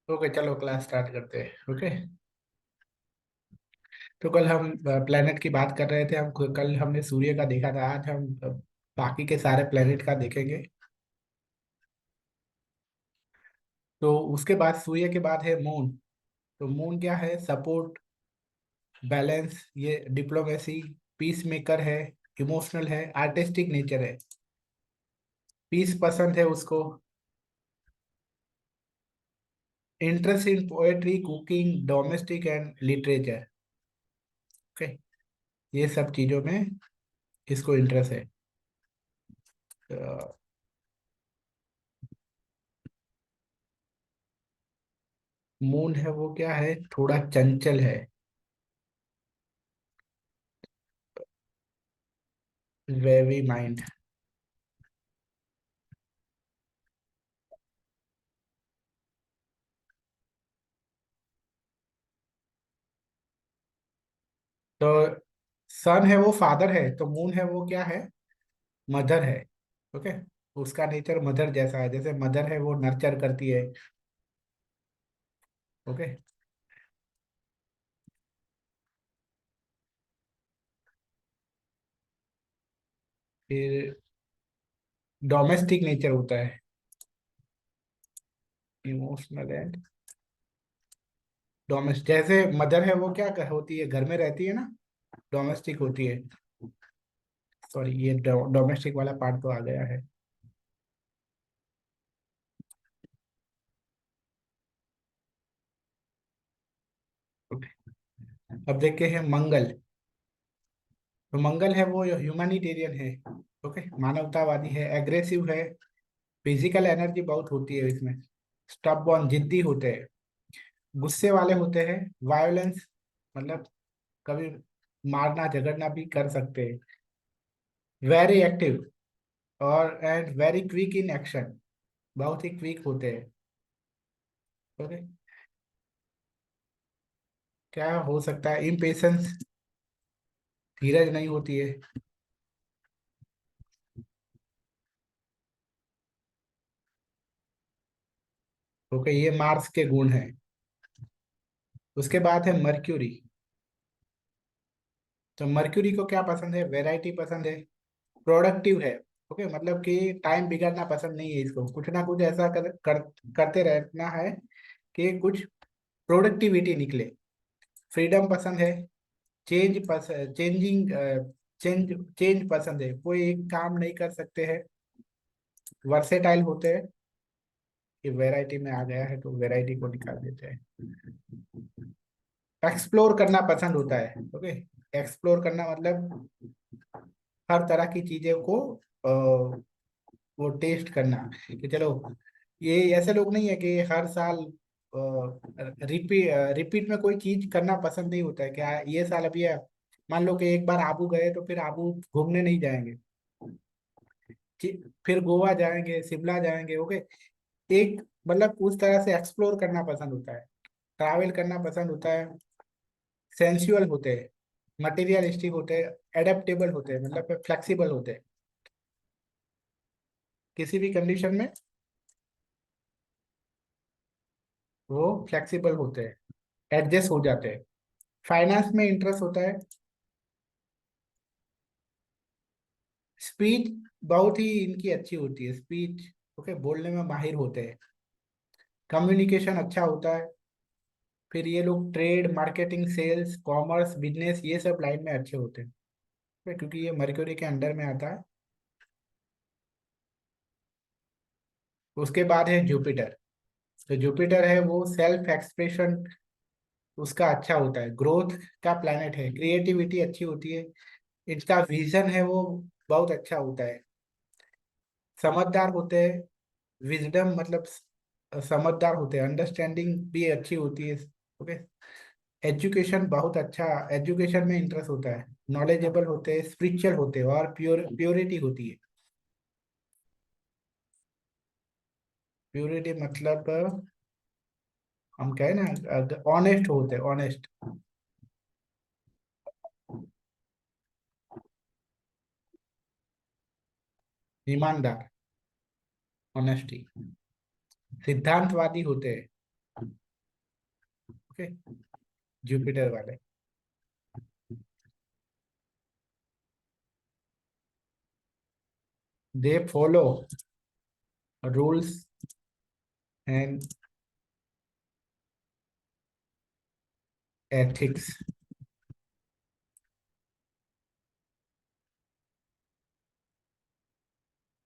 Okay, चलो class start करते हैं। ओके। तो कल हम प्लेनेट की बात कर रहे थे। कल हमने सूर्य का देखा था। आज हम बाकी के सारे प्लेनेट का देखेंगे। तो उसके बाद सूर्य के बाद है मून। तो मून क्या है? सपोर्ट, बैलेंस, ये डिप्लोमेसी, पीस मेकर है, इमोशनल है, आर्टिस्टिक नेचर है। पीस पसंद है उसको। Interest in poetry, cooking, domestic and literature. Okay. ये सब चीजों में इसको इंटरेस्ट है। मून है वो क्या है? थोड़ा चंचल है। Wavy mind. तो सन है वो फादर है, तो मून है वो क्या है? मदर है। ओके। उसका नेचर मदर जैसा है। जैसे मदर है वो नर्चर करती है। ओके। फिर डोमेस्टिक नेचर होता है। Emotional and domestic. जैसे मदर है वो क्या होती है? घर में रहती है ना। डोमेस्टिक होती है। सॉरी, ये डोमेस्टिक वाला पार्ट तो आ गया है। ओके। अब देखते हैं मंगल। तो मंगल है वो ह्यूमैनिटेरियन है। ओके, मानवतावादी है, एग्रेसिव है, फिजिकल एनर्जी बहुत होती है इसमें। स्टबबॉर्न, जिद्दी होते हैं, गुस्से वाले होते हैं, वायोलेंस मतलब कभी मारना झगड़ना भी कर सकते हैं। वेरी एक्टिव और and very quick in action. बहुत ही क्विक होते हैं। ओके। क्या हो सकता है? इम्पेशंस, धीरज नहीं होती है। ओके, ये मार्स के गुण हैं। उसके बाद है मर्क्यूरी। तो मर्क्यूरी को क्या पसंद है? वैरायटी पसंद है, प्रोडक्टिव है। ओके, मतलब कि टाइम बिगाड़ना पसंद नहीं है इसको। कुछ ना कुछ ऐसा करते रहना है कि कुछ प्रोडक्टिविटी निकले। फ्रीडम पसंद है। चेंजिंग चेंज चेंज पसंद है। कोई एक काम नहीं कर सकते हैं। वर्सेटाइल होते हैं। ये वैरायटी में आ गया है तो वैरायटी को निकाल देते हैं। एक्सप्लोर करना पसंद होता है। ओके। एक्सप्लोर करना मतलब हर तरह की चीजें को वो टेस्ट करना। कि चलो, ये ऐसे लोग नहीं है कि हर साल रिपीट में कोई चीज करना पसंद नहीं होता है। क्या ये साल अभी है, मान लो कि एक बार आबू गए तो फिर आबू घूमने नहीं जाएंगे। फिर गोवा जाएंगे, शिमला जाएंगे। ओके। एक मतलब उस तरह से एक्सप्लोर करना पसंद होता है, ट्रैवल करना पसंद होता है। सेंसुअल होते हैं, मटेरियलिस्टिक होते हैं, एडेप्टेबल होते हैं, मतलब फ्लेक्सिबल होते हैं। किसी भी कंडीशन में वो फ्लेक्सिबल होते हैं, एडजस्ट हो जाते हैं। फाइनेंस में इंटरेस्ट होता है। स्पीच बहुत ही इनकी अच्छी होती है, स्पीच। ओके, बोलने में माहिर होते हैं। कम्युनिकेशन अच्छा होता है। फिर ये लोग trade, marketing, sales, commerce, business, ये सब लाइन में अच्छे होते हैं। ठीक है, क्योंकि ये मर्क्यूरी के अंडर में आता है। उसके बाद है जुपिटर। तो जुपिटर है वो सेल्फ एक्सप्रेशन उसका अच्छा होता है, ग्रोथ का प्लैनेट है, क्रिएटिविटी अच्छी होती है। इसका विजन है वो बहुत अच्छा होता है। समझदार होते हैं, विजडम मतलब समझदार होते हैं, अंडरस्टैंडिंग भी अच्छी होती है। ओके। एजुकेशन बहुत अच्छा, एजुकेशन में इंटरेस्ट होता है, नॉलेजेबल होते हैं, स्पिरिचुअल होते हैं और प्योरिटी होती है। प्योरिटी मतलब हम कहे ना, ऑनेस्ट होते हैं, ऑनेस्ट, ईमानदार, ऑनेस्टी। सिद्धांतवादी होते हैं। ओके, जुपिटर वाले। They follow rules and ethics.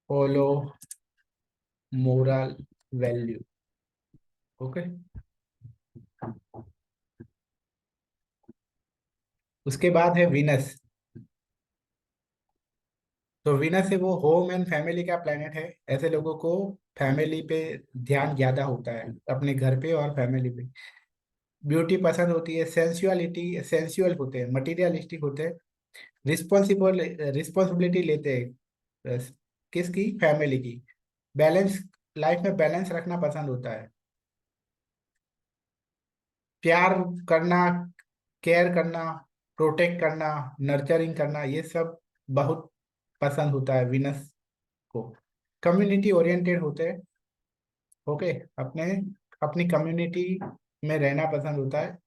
Follow moral value. Okay, उसके बाद है विनस। तो विनस है वो होम एंड फैमिली का प्लेनेट है। ऐसे लोगों को फैमिली पे ध्यान ज्यादा होता है, अपने घर पे और फैमिली पे। ब्यूटी पसंद होती है, सेंसुअलिटी, सेंसुअल होते हैं, मटीरियलिस्टिक होते हैं, रिस्पॉन्सिबल, रिस्पॉन्सिबिलिटी लेते हैं किसकी, फैमिली की। बैलेंस, लाइफ में बैलेंस रखना पसंद होता है। प्यार करना, केयर करना, प्रोटेक्ट करना, नर्चरिंग करना, ये सब बहुत पसंद होता है विनस को। कम्युनिटी ओरिएंटेड होते हैं। ओके, अपने अपनी कम्युनिटी में रहना पसंद होता है,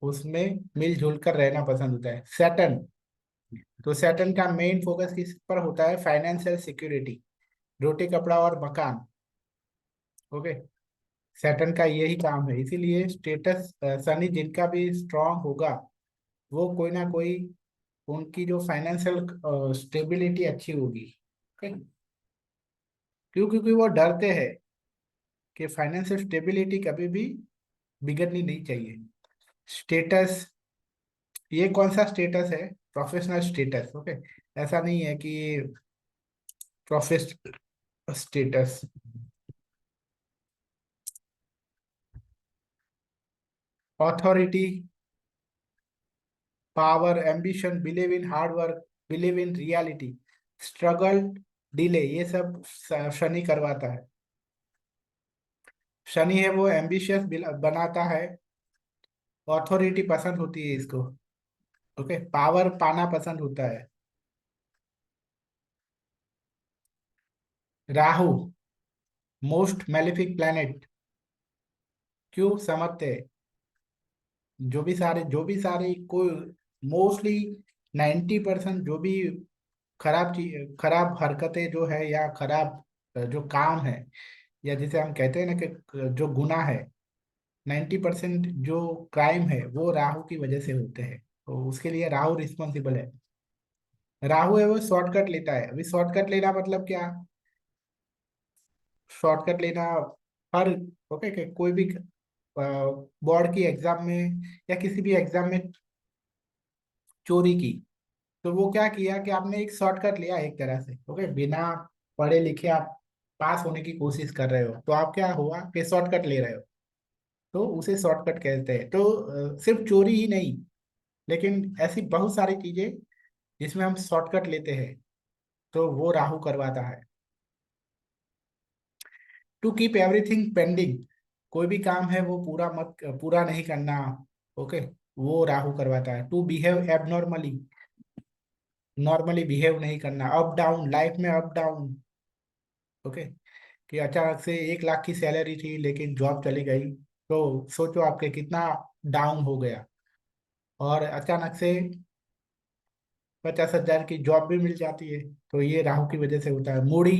उसमें मिलजुल कर रहना पसंद होता है। सैटर्न, तो सैटर्न का मेन फोकस किस पर होता है, फाइनेंशियल सिक्योरिटी, रोटी कपड़ा और मकान। ओके, सैटर्न का यही काम है, इसीलिए स्टेटस सनी जिनका भी स्ट्रांग होगा, वो कोई ना कोई, उनकी जो फाइनेंशियल स्टेबिलिटी अच्छी होगी। ओके, क्यों, क्योंकि वो डरते हैं कि फाइनेंशियल स्टेबिलिटी कभी भी बिगड़नी नहीं चाहिए। स्टेटस, ये कौन सा स्टेटस है, प्रोफेशनल स्टेटस। ओके, ऐसा नहीं है कि professional status. Authority, power, ambition, believe in hard work, believe in reality, struggle, delay, ये सब शनि करवाता है। शनि है वो एम्बिशियस बनाता है, ऑथोरिटी पसंद होती है इसको। ओके, पावर पाना पसंद होता है। राहु, मोस्ट मैलिफिक प्लैनेट, क्यों समझते हैं, जो भी सारे कोई, मोस्टली 90% जो भी खराब चीज, खराब हरकतें जो है, या खराब जो काम है, या जिसे हम कहते हैं ना कि जो गुनाह है, 90% जो क्राइम है वो राहु की वजह से होते हैं। तो उसके लिए राहु रिस्पॉन्सिबल है। राहु है वो शॉर्टकट लेता है। अभी शॉर्टकट लेना मतलब क्या, शॉर्टकट लेना हर, ओके, कोई भी बोर्ड की एग्जाम में या किसी भी एग्जाम में चोरी की, तो वो क्या किया कि आपने एक शॉर्टकट लिया एक तरह से। ओके, बिना पढ़े लिखे आप पास होने की कोशिश कर रहे हो, तो आप क्या हुआ कि शॉर्टकट ले रहे हो, तो उसे शॉर्टकट कहते हैं। तो सिर्फ चोरी ही नहीं, लेकिन ऐसी बहुत सारी चीजें जिसमें हम शॉर्टकट लेते हैं, तो वो राहु करवाता है। टू कीप एवरीथिंग पेंडिंग, कोई भी काम है वो पूरा नहीं करना। ओके, वो राहु करवाता है। To behave abnormally, normally behave नहीं करना। अप डाउन, लाइफ में अप डाउन। ओके, कि अचानक से 1 लाख की सैलरी थी लेकिन जॉब चली गई, तो सोचो आपके कितना डाउन हो गया। और अचानक से 50,000 की जॉब भी मिल जाती है, तो ये राहु की वजह से होता है। मूडी,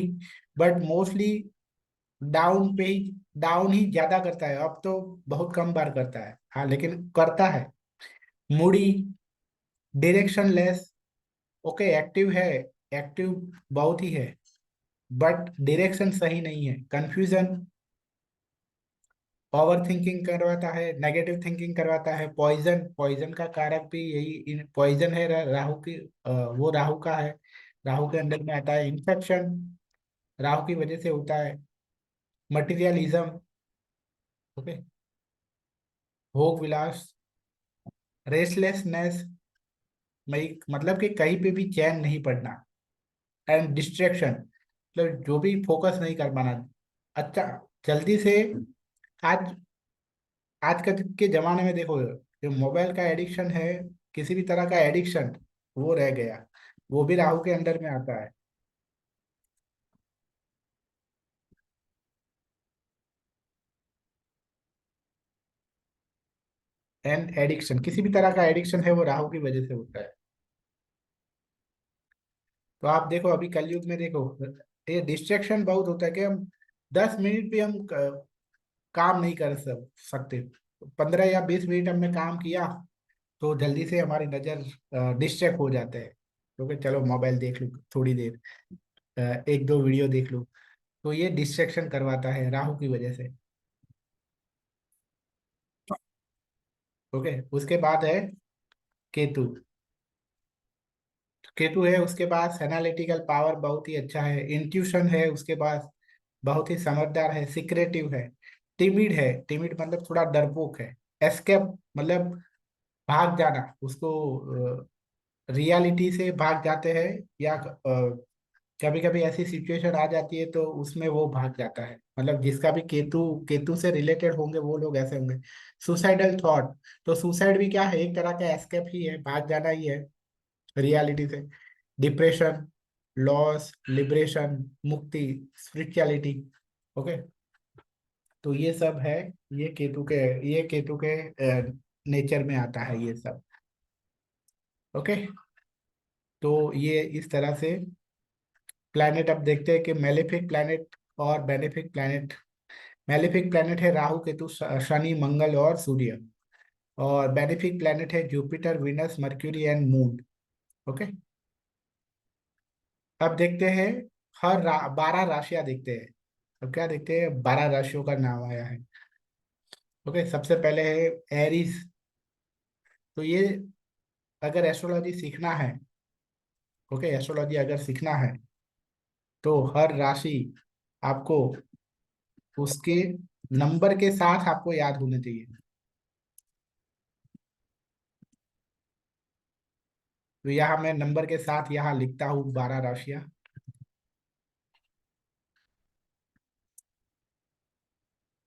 बट मोस्टली डाउन पे ही, डाउन ही ज्यादा करता है, अब तो बहुत कम बार करता है, हाँ लेकिन करता है। Moody, direction less. Okay, active है, एक्टिव बहुत ही है, बट डायरेक्शन सही नहीं है। कंफ्यूजन, ओवर थिंकिंग करवाता है, नेगेटिव थिंकिंग करवाता है। पॉइजन, पॉइजन का कारक भी यही पॉइजन है, राहु की, वो राहु का है, राहु के अंदर में आता है। इन्फेक्शन राहु की वजह से होता है। मटेरियलिज्म, ओके, भोग विलास, रेस्टलेसनेस, मतलब कि कहीं पे भी चैन नहीं पड़ना। एंड डिस्ट्रैक्शन, मतलब जो भी फोकस नहीं कर पाना। अच्छा, जल्दी से, आज आज के जमाने में देखो, जो मोबाइल का एडिक्शन है, किसी भी तरह का एडिक्शन, वो रह गया, वो भी राहु के अंडर में आता है। एंड एडिक्शन, किसी भी तरह का एडिक्शन है वो राहु की वजह से होता है। तो आप देखो अभी कलयुग में देखो, ये डिस्ट्रैक्शन बहुत होता है कि हम 10 मिनट भी हम काम नहीं कर सकते। 15 या 20 मिनट हमने काम किया तो जल्दी से हमारी नज़र डिस्ट्रैक्ट हो जाते हैं, क्योंकि चलो मोबाइल देख लूँ थोड़ी देर, एक दो वीडियो देख लूँ। तो ये डिस्ट्रैक्शन करवाता है राहु की वजह से। ओके, उसके बाद है केतु। केतु है उसके पास एनालिटिकल पावर बहुत ही अच्छा है, इंट्यूशन है उसके पास, बहुत ही समझदार है, सिक्रेटिव है, टिमिड मतलब थोड़ा डरपोक है, एस्केप मतलब भाग जाना, उसको रियलिटी से भाग जाते हैं, या कभी कभी ऐसी सिचुएशन आ जाती है तो उसमें वो भाग जाता है। मतलब जिसका भी केतु केतु से रिलेटेड होंगे वो लोग ऐसे होंगे। सुसाइडल थॉट, तो सुसाइड भी क्या है, एक तरह का एस्केप ही है, भाग जाना ही है रियलिटी से। डिप्रेशन, लॉस, लिबरेशन, मुक्ति, स्पिरिचुअलिटी। ओके, तो ये सब है, ये केतु के ये केतु के नेचर में आता है ये सब। ओके, तो ये इस तरह से प्लैनेट। अब देखते हैं कि मेलेफिक प्लैनेट और बेनिफिक प्लैनेट। मेलेफिक प्लैनेट है राहु केतु शनि मंगल और सूर्य। और बेनिफिक प्लैनेट है Jupiter Venus mercury and moon. Okay, अब देखते हैं 12 राशियां देखते हैं। अब क्या देखते हैं, 12 राशियों का नाम आया है। ओके, सबसे पहले है एरीज। तो ये अगर एस्ट्रोलॉजी सीखना है, ओके, एस्ट्रोलॉजी अगर सीखना है तो हर राशि आपको उसके नंबर के साथ आपको याद होने चाहिए। तो यहाँ मैं नंबर के साथ यहाँ लिखता हूँ 12 राशियां।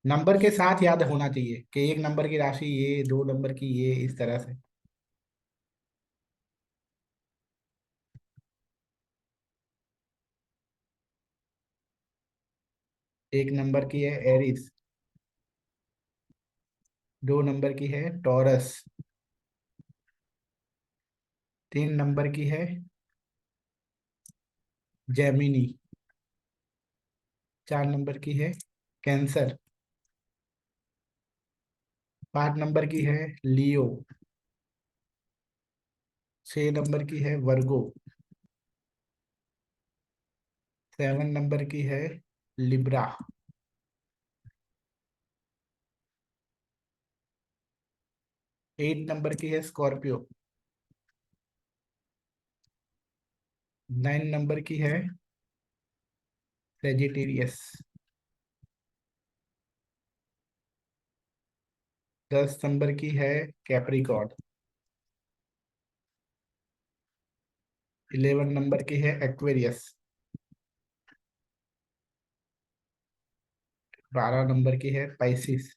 नंबर के साथ याद होना चाहिए कि 1 नंबर की राशि ये, 2 नंबर की ये, इस तरह से। 1 नंबर की है एरिस, 2 नंबर की है टॉरस, 3 नंबर की है जेमिनी, 4 नंबर की है कैंसर, 5 नंबर की है लियो, 6 नंबर की है वर्गो, 7 नंबर की है लिब्रा, 8 नंबर की है स्कॉर्पियो, 9 नंबर की है सेजिटेरियस, 10 नंबर की है कैप्रिकॉर्न, 11 नंबर की है एक्वेरियस, 12 नंबर की है पाइसिस।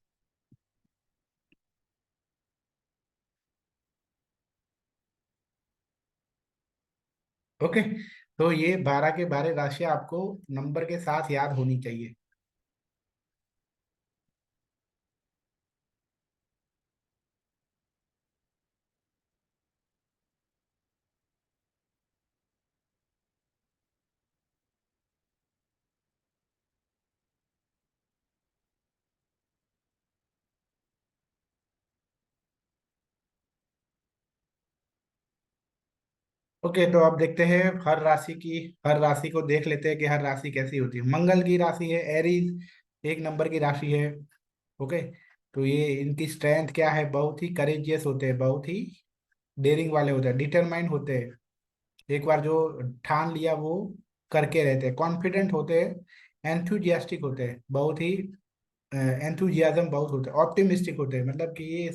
ओके, तो ये 12 के 12 राशियां आपको नंबर के साथ याद होनी चाहिए। ओके, तो अब देखते हैं हर राशि को देख लेते हैं कि हर राशि कैसी होती है। मंगल की राशि है एरीज, 1 नंबर की राशि है। ओके, तो ये इनकी स्ट्रेंथ क्या है, बहुत ही करेजियस होते हैं, बहुत ही डेयरिंग वाले होते हैं, डिटरमाइंड होते हैं, एक बार जो ठान लिया वो करके रहते हैं, कॉन्फिडेंट होते हैं, एंथुजियास्टिक होते हैं, बहुत ही एंथुजियाज्म बहुत होता है, ऑप्टिमिस्टिक होते हैं, मतलब कि ये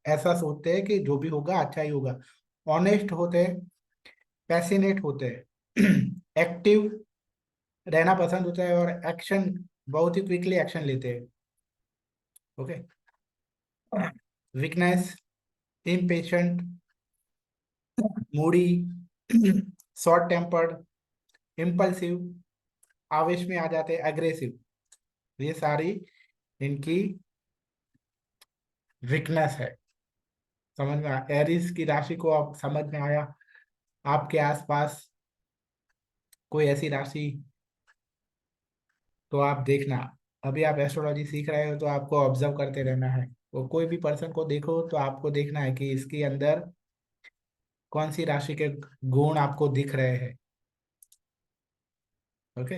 ऐसा सोचते हैं कि जो भी होगा अच्छा ही होगा, ऑनेस्ट होते हैं, पैसिनेट होते हैं, एक्टिव रहना पसंद होता है, और एक्शन बहुत ही क्विकली एक्शन लेते हैं। Okay, weakness, impatient, Moody, short tempered, impulsive, आवेश में आ जाते हैं, एग्रेसिव। ये सारी इनकी वीकनेस है। समझ में आया? एरिस की राशि को आप समझ में आया? आपके आसपास कोई ऐसी राशि, तो आप देखना। अभी आप एस्ट्रोलॉजी सीख रहे हो तो आपको ऑब्जर्व करते रहना है। वो कोई भी पर्सन को देखो तो आपको देखना है कि इसके अंदर कौन सी राशि के गुण आपको दिख रहे हैं। ओके।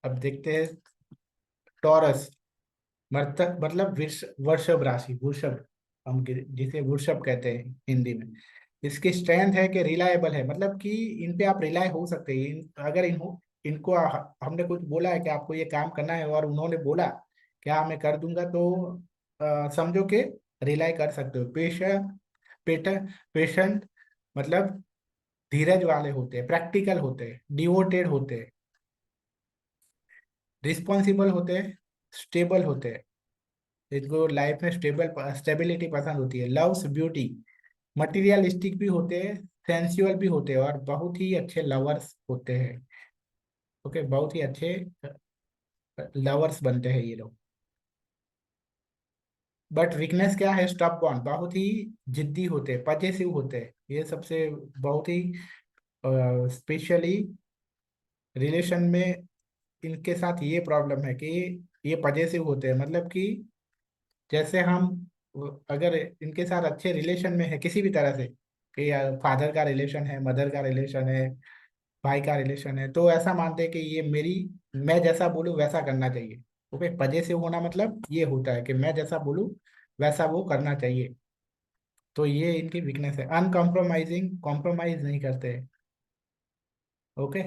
अब देखते हैं। टॉरस मतलब वृषभ राशि, वृषभ, हम जिसे वृषभ कहते हैं हिंदी में। इसकी स्ट्रेंथ है कि रिलायबल है, मतलब कि इन पे आप रिलाय हो सकते हैं। अगर इनको हमने कुछ बोला है कि आपको ये काम करना है और उन्होंने बोला कि हाँ मैं कर दूंगा, तो समझो कि रिलाय कर सकते हो। पेशेंट मतलब धीरज वाले होते हैं, प्रैक्टिकल होते हैं, डिवोटेड होते हैं, रिस्पॉन्सिबल होते हैं, स्टेबल होते हैं। इनको लाइफ में स्टेबिलिटी पसंद होती है। लव्स ब्यूटी, मटेरियलिस्टिक भी होते हैं, सेंसुअल भी होते हैं, और बहुत ही अच्छे लवर्स होते हैं। ओके, बहुत ही अच्छे लवर्स बनते हैं ये लोग। बट वीकनेस क्या है? स्टबबॉर्न, बहुत ही जिद्दी होते हैं, पजेसिव होते हैं। ये सबसे बहुत ही स्पेशली रिलेशन में इनके साथ ये प्रॉब्लम है कि ये पजेसिव होते हैं। मतलब कि जैसे हम अगर इनके साथ अच्छे रिलेशन में है किसी भी तरह से, कि फादर का रिलेशन है, मदर का रिलेशन है, भाई का रिलेशन है, तो ऐसा मानते हैं कि ये मेरी, मैं जैसा बोलूँ वैसा करना चाहिए। ओके, पजेसिव होना मतलब ये होता है कि मैं जैसा बोलूँ वैसा वो करना चाहिए। तो ये इनकी वीकनेस है। अनकॉम्प्रोमाइजिंग, कॉम्प्रोमाइज नहीं करते। ओके।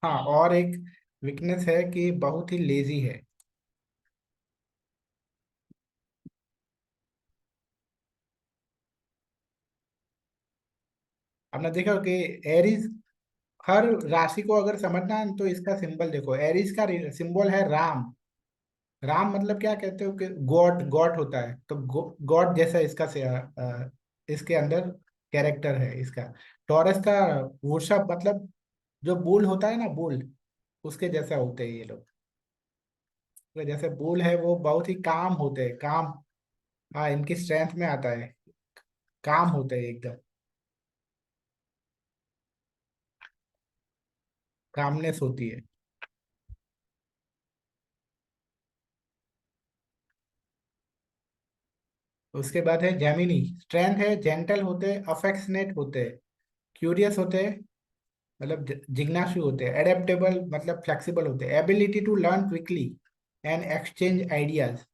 हाँ, और एक वीकनेस है कि बहुत ही लेजी है। आपने देखा कि एरीज, हर राशि को अगर समझना है तो इसका सिंबल देखो। एरीज का सिंबल है राम। राम मतलब क्या कहते हो कि गॉड, गॉड होता है, तो गॉड जैसा इसका इसके अंदर कैरेक्टर है इसका। टॉरस का वृषभ मतलब जो बुल होता है ना, बुल, उसके जैसा होते हैं ये लोग। तो जैसे बुल है वो बहुत ही काम होते हैं, काम। हाँ, इनकी स्ट्रेंथ में आता है, काम होते हैं एकदम, कामनेस होती है। उसके बाद है जेमिनी। स्ट्रेंथ है, जेंटल होते हैं, अफेक्शनेट होते हैं, क्यूरियस होते हैं, मतलब जिज्ञासु होते हैं, एडेप्टेबल मतलब फ्लेक्सिबल होते हैं, ability to learn quickly and exchange ideas.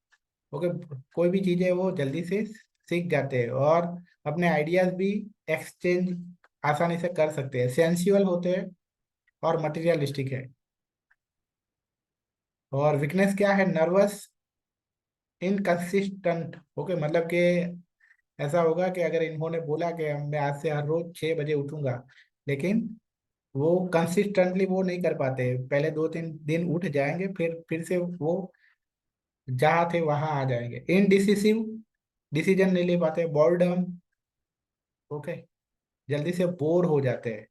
Okay, कोई भी चीजें वो जल्दी से सीख जाते हैं और अपने आइडियाज भी एक्सचेंज आसानी से कर सकते हैं। सेंसुअल होते हैं और मटेरियलिस्टिक है। और वीकनेस क्या है? Nervous, inconsistent. ओके, मतलब कि ऐसा होगा कि अगर इन्होंने बोला कि मैं आज से हर रोज 6 बजे उठूंगा, लेकिन वो कंसिस्टेंटली वो नहीं कर पाते। पहले 2-3 दिन उठ जाएंगे, फिर से वो जहाँ थे वहां आ जाएंगे। इनडिसिसिव, डिसीजन नहीं ले पाते। बॉर्डम, ओके, जल्दी से बोर हो जाते हैं।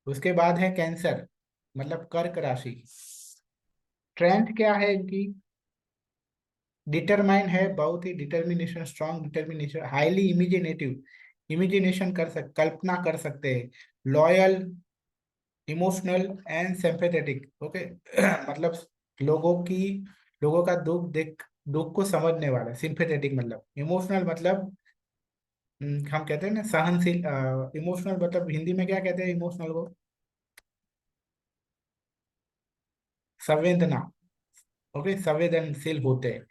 उसके बाद है कैंसर, मतलब कर्क राशि। स्ट्रेंथ क्या है इनकी? डिटरमाइन है, बहुत ही determination, strong determination, highly imaginative, imagination कल्पना कर सकते हैं, loyal, emotional and sympathetic. Okay मतलब लोगों की लोगों का दुख को समझने वाला। सिंपैथेटिक मतलब, इमोशनल मतलब हम कहते हैं ना सहनशील। इमोशनल मतलब हिंदी में क्या कहते हैं इमोशनल को? संवेदना। ओके, संवेदनशील होते हैं।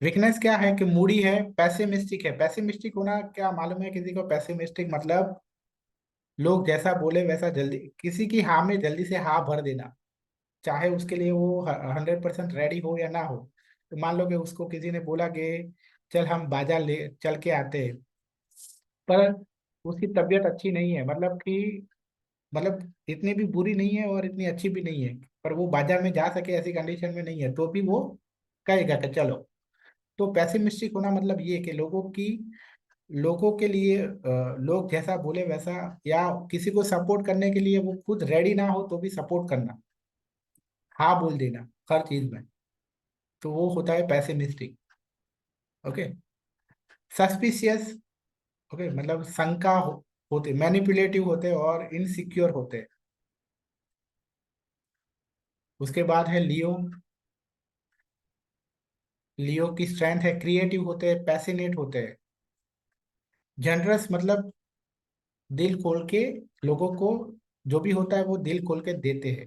वीकनेस क्या है? कि मूडी है, पैसिमिस्टिक है। पैसिमिस्टिक होना क्या मालूम है किसी को? पैसिमिस्टिक मतलब लोग जैसा बोले वैसा जल्दी, किसी की हाँ में जल्दी से हाँ भर देना, चाहे उसके लिए वो 100% रेडी हो या ना हो। तो मान लो कि उसको किसी ने बोला कि चल हम बाजार ले चल के आते हैं, पर उसकी तबीयत अच्छी नहीं है, मतलब कि मतलब इतनी भी बुरी नहीं है और इतनी अच्छी भी नहीं है, पर वो बाजार में जा सके ऐसी कंडीशन में नहीं है, तो भी वो कहेगा कि चलो। तो पैसिमिस्टिक होना मतलब ये कि लोगों के लिए लोग जैसा बोले वैसा, या किसी को सपोर्ट करने के लिए वो खुद रेडी ना हो तो भी सपोर्ट करना, हाँ बोल देना हर चीज में, तो वो होता है पैसिमिस्टिक। ओके। सस्पिशियस, ओके, मतलब होते, मैनिपुलेटिव होते और इनसिक्योर होते। उसके बाद है लियो। लियो की स्ट्रेंथ है क्रिएटिव होते हैं, पैसिनेट होते हैं। जनरस मतलब दिल खोल के लोगों को जो भी होता है वो दिल खोल के देते हैं,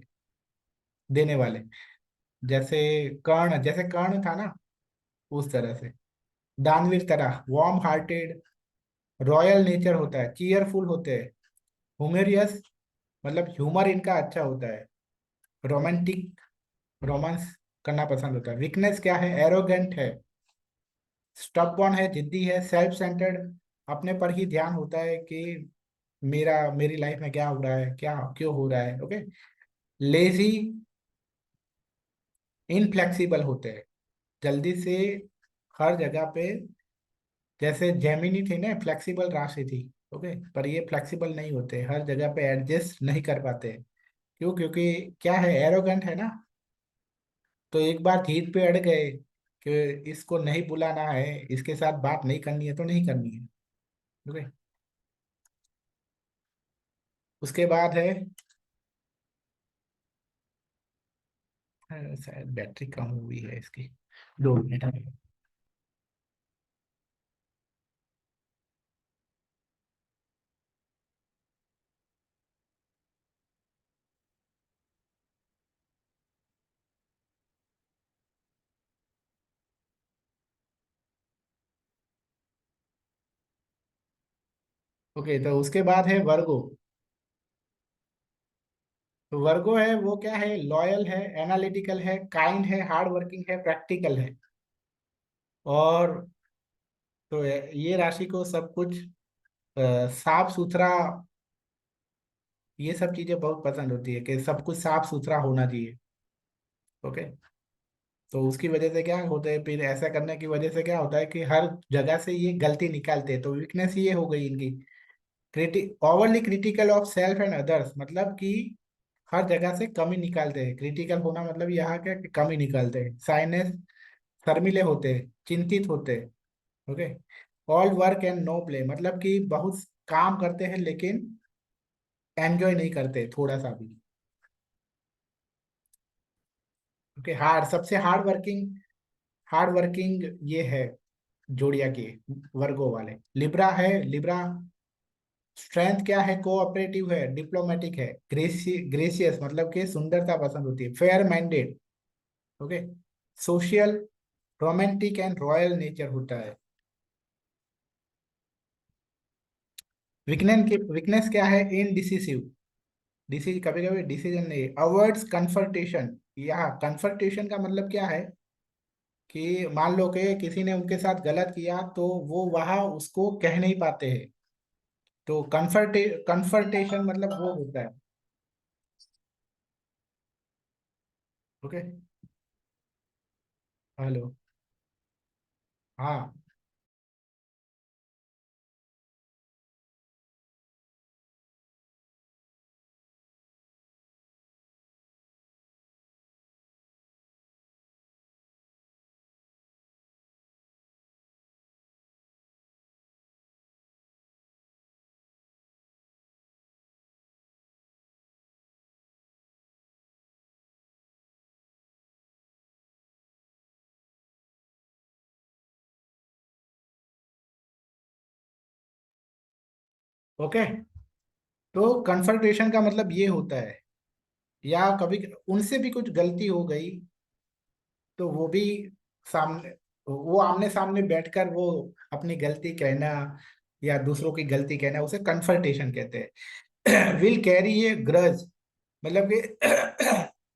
देने वाले। जैसे जैसे कर्ण था ना, उस तरह से। दानवीर तरह, वार्म हार्टेड, रॉयल नेचर होता है, चीयरफुल होते हैं। ह्यूमेरियस मतलब ह्यूमर इनका अच्छा होता है। रोमांटिक, रोमांस करना पसंद होता है। वीकनेस क्या है? एरोगेंट है, स्टबबॉर्न है, जिद्दी है, सेल्फ सेंटर्ड, अपने पर ही ध्यान होता है कि मेरी लाइफ में क्या हो रहा है, क्या क्यों हो रहा है। ओके। लेजी, इनफ्लेक्सिबल होते हैं, जल्दी से हर जगह पे। जैसे जेमिनी थी ना, फ्लेक्सिबल राशि थी। ओके, पर ये फ्लेक्सिबल नहीं होते, हर जगह पे एडजस्ट नहीं कर पाते। क्यों? क्योंकि क्या है, एरोगेंट है ना, तो एक बार जीत पे अड़ गए कि इसको नहीं बुलाना है, इसके साथ बात नहीं करनी है तो नहीं करनी है। ओके। उसके बाद है शायद बैटरी कम हुई है इसकी, 2 मिनट है। ओके, तो उसके बाद है वर्गो। तो वर्गो है वो क्या है? लॉयल है, एनालिटिकल है, काइंड है, हार्ड वर्किंग है, प्रैक्टिकल है। और तो ये राशि को सब कुछ साफ सुथरा, ये सब चीजें बहुत पसंद होती है कि सब कुछ साफ सुथरा होना चाहिए। ओके। तो उसकी वजह से क्या होता है, फिर ऐसा करने की वजह से क्या होता है कि हर जगह से ये गलती निकालते हैं, तो वीकनेस ये हो गई इनकी। Overly critical of self and others, मतलब कि हर जगह से कमी निकालते हैं। क्रिटिकल होना मतलब यहाँ क्या कि कमी निकालते हैं। साइनेस, शर्मिले होते हैं, चिंतित होते हैं। Okay. All work and no play, मतलब कि बहुत काम करते हैं लेकिन एंजॉय नहीं करते थोड़ा सा भी। ओके। सबसे हार्ड वर्किंग ये है जोड़िया के, वर्गो वाले। लिब्रा है, लिब्रा स्ट्रेंथ क्या है? कोऑपरेटिव है, डिप्लोमेटिक है, ग्रेसियस मतलब कि सुंदरता पसंद होती है, fair minded. Okay. Social, romantic and royal nature होता है। वीकनेस क्या है? इनडिसिसिव, कभी कभी डिसीजन नहीं। अवॉइड्स कन्फर्टेशन, यहाँ कन्फर्टेशन का मतलब क्या है कि मान लो कि किसी ने उनके साथ गलत किया तो वो वहां उसको कह नहीं पाते हैं, तो कन्फर्टेशन मतलब वो होता है। ओके। हेलो। हाँ। ओके, तो कन्फर्टेशन का मतलब ये होता है, या कभी उनसे भी कुछ गलती हो गई तो वो भी सामने, वो आमने सामने बैठकर वो अपनी गलती कहना या दूसरों की गलती कहना, उसे कन्फर्टेशन कहते हैं। विल कैरी ये ग्रज, मतलब कि